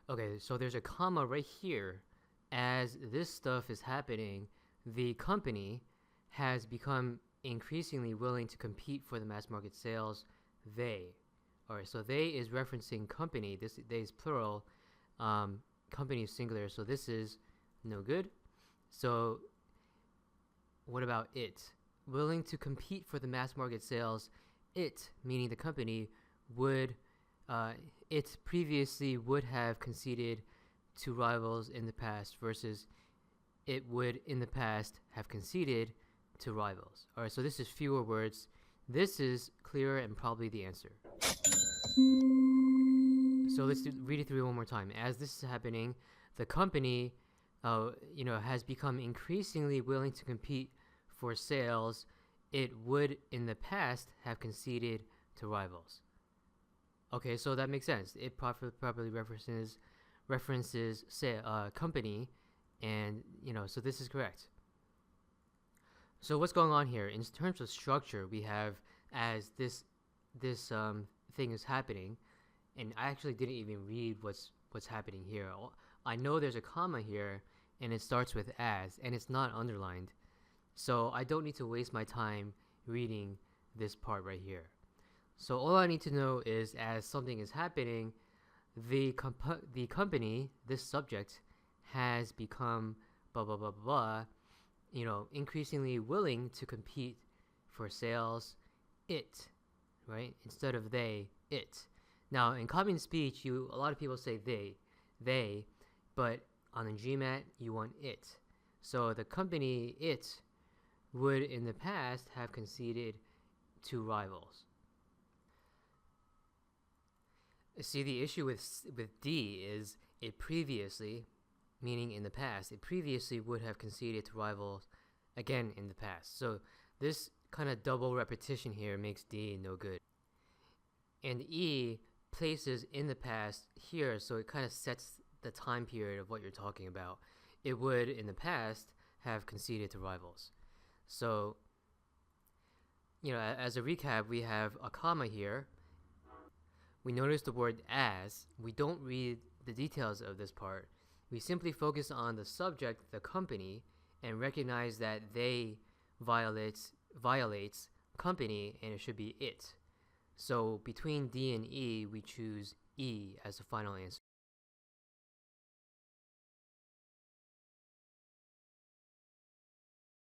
Okay, so there's a comma right here. As this stuff is happening, the company has become increasingly willing to compete for the mass market sales. They. Alright, so they is referencing company. This they is plural. Company is singular, so this is no good. So what about it? Willing to compete for the mass market sales. It, meaning the company, would it previously would have conceded to rivals in the past versus it would in the past have conceded to rivals. Alright, so this is fewer words. This is clearer and probably the answer. So let's read it through one more time. As this is happening, the company has become increasingly willing to compete for sales. It would in the past have conceded to rivals. Okay, so that makes sense. It properly references say company, and so this is correct. So what's going on here in terms of structure? We have as this thing is happening, and I actually didn't even read what's happening here. I know there's a comma here, and it starts with as, and it's not underlined, so I don't need to waste my time reading this part right here. So all I need to know is as something is happening, the company, this subject, has become blah blah blah blah, increasingly willing to compete for sales. It, right? Instead of they, it. Now in common speech, a lot of people say they, but on the GMAT you want it. So the company, it, would in the past have conceded to rivals. See, the issue with D is it previously, meaning in the past, it previously would have conceded to rivals again in the past. So this kind of double repetition here makes D no good. And E places in the past here, so it kind of sets the time period of what you're talking about. It would in the past have conceded to rivals. So, as a recap, we have a comma here. We notice the word as. We don't read the details of this part. We simply focus on the subject, the company, and recognize that they violates company, and it should be it. So between D and E, we choose E as the final answer.